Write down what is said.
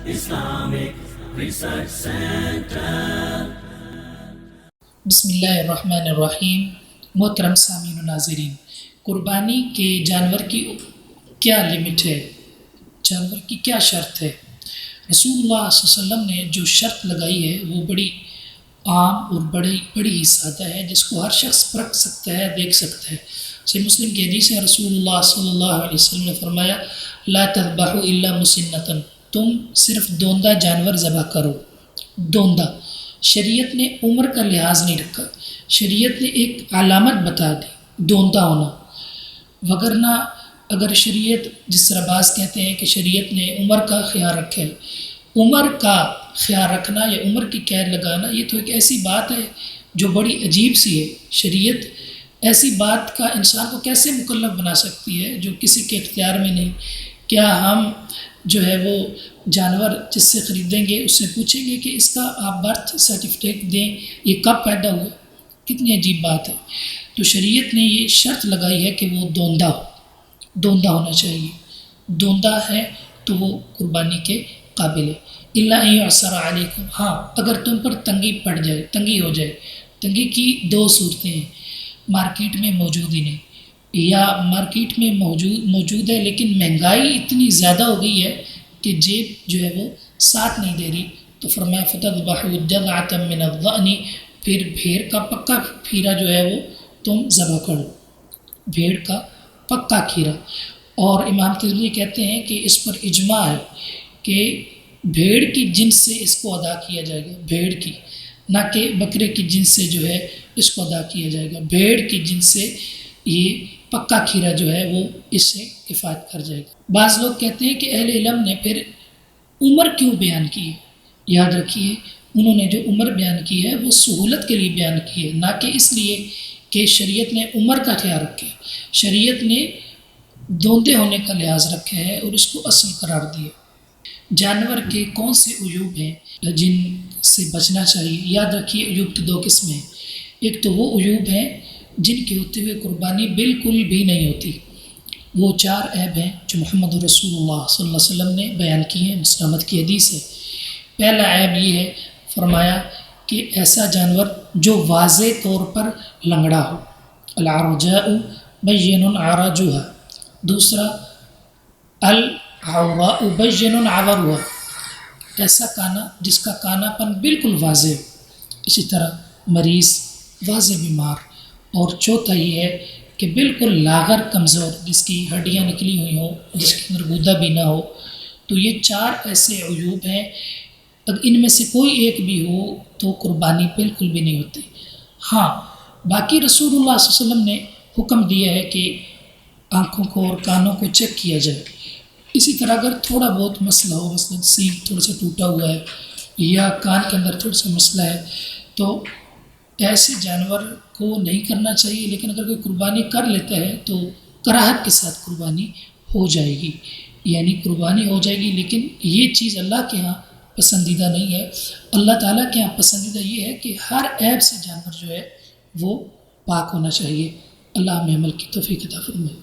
Islamic Research Center. بسم اللہ الرحمن الرحیم۔ محترم سامعین و ناظرین، قربانی کے جانور کی کیا لمٹ ہے، جانور کی کیا شرط ہے؟ رسول اللہ صلی اللہ علیہ وسلم نے جو شرط لگائی ہے وہ بڑی عام اور بڑی ہی سادہ ہے، جس کو ہر شخص پرکھ سکتا ہے، دیکھ سکتا ہے۔ صحیح مسلم کی حدیث ہے، رسول اللہ صلی اللہ علیہ وسلم نے فرمایا لا تذبحوا الا مسنۃ، تم صرف دوندہ جانور ذبح کرو۔ دوندہ، شریعت نے عمر کا لحاظ نہیں رکھا، شریعت نے ایک علامت بتا دی دوندہ ہونا، وگرنہ اگر شریعت، جس طرح بعض کہتے ہیں کہ شریعت نے عمر کا خیال رکھا ہے، عمر کا خیال رکھنا یا عمر کی قید لگانا یہ تو ایک ایسی بات ہے جو بڑی عجیب سی ہے۔ شریعت ایسی بات کا انسان کو کیسے مکلف بنا سکتی ہے جو کسی کے اختیار میں نہیں؟ کیا ہم جو ہے وہ جانور جس سے خریدیں گے اس سے پوچھیں گے کہ اس کا آپ برتھ سرٹیفکیٹ دیں، یہ کب پیدا ہوا؟ کتنی عجیب بات ہے۔ تو شریعت نے یہ شرط لگائی ہے کہ وہ دوندہ ہونا چاہیے، دوندہ ہے تو وہ قربانی کے قابل ہے۔ الا ان یعصر علیکم، ہاں اگر تم پر تنگی پڑ جائے، تنگی ہو جائے۔ تنگی کی دو صورتیں ہیں، مارکیٹ میں موجود ہی نہیں، یا مارکیٹ میں موجود ہے لیکن مہنگائی اتنی زیادہ ہو گئی ہے کہ جیب جو ہے وہ ساتھ نہیں دے رہی، تو فرمایا فتذبحوا جذعۃ من الضأن، پھر بھیڑ کا پکا کھیرا جو ہے وہ تم ذبح کرو، بھیڑ کا پکا کھیرا۔ اور امام ترمذی کہتے ہیں کہ اس پر اجماع ہے کہ بھیڑ کی جنس سے اس کو ادا کیا جائے گا، بھیڑ کی، نہ کہ بکرے کی جنس سے جو ہے اس کو ادا کیا جائے گا، بھیڑ کی جنس سے یہ پکا کھیرا جو ہے وہ اس سے کفایت کر جائے گا۔ بعض لوگ کہتے ہیں کہ اہل علم نے پھر عمر کیوں بیان کی ہے؟ یاد رکھیے، انہوں نے جو عمر بیان کی ہے وہ سہولت کے لیے بیان کی ہے، نہ کہ اس لیے کہ شریعت نے عمر کا خیال رکھا ہے۔ شریعت نے دوندے ہونے کا لحاظ رکھا ہے اور اس کو اصل قرار دیا۔ جانور کے کون سے عیوب ہیں جن سے بچنا چاہیے؟ یاد رکھیے، عیوب کی دو قسمیں ہیں۔ ایک تو وہ عیوب ہیں جن کے ہوتے ہوئے قربانی بالکل بھی نہیں ہوتی، وہ 4 عیب ہیں جو محمد رسول اللہ صلی اللہ علیہ وسلم نے بیان کی ہیں، مسلمت کی حدیث ہے۔ پہلا عیب یہ ہے، فرمایا کہ ایسا جانور جو واضح طور پر لنگڑا ہو، العرجاء بین عرجها، دوسرا العوراء بین عورها، ایسا کانا جس کا کانا پن بالکل واضح ہو، اسی طرح مریض، واضح بیمار، اور چوتھا یہ ہے کہ بالکل لاغر کمزور، جس کی ہڈیاں نکلی ہوئی ہوں، جس کے اندر گودا بھی نہ ہو۔ تو یہ 4 ایسے عیوب ہیں، اگر ان میں سے کوئی ایک بھی ہو تو قربانی بالکل بھی نہیں ہوتی۔ ہاں باقی رسول اللہ صلی اللہ علیہ وسلم نے حکم دیا ہے کہ آنکھوں کو اور کانوں کو چیک کیا جائے۔ اسی طرح اگر تھوڑا بہت مسئلہ ہو، مثلا سینگ تھوڑا سا ٹوٹا ہوا ہے یا کان کے اندر تھوڑا سا مسئلہ ہے، تو ایسے جانور کو نہیں کرنا چاہیے، لیکن اگر کوئی قربانی کر لیتا ہے تو کراہت کے ساتھ قربانی ہو جائے گی، یعنی قربانی ہو جائے گی، لیکن یہ چیز اللہ کے ہاں پسندیدہ نہیں ہے۔ اللہ تعالیٰ کے ہاں پسندیدہ یہ ہے کہ ہر عیب سے جانور جو ہے وہ پاک ہونا چاہیے۔ اللہ ہمیں عمل کی توفیق عطا فرمائے۔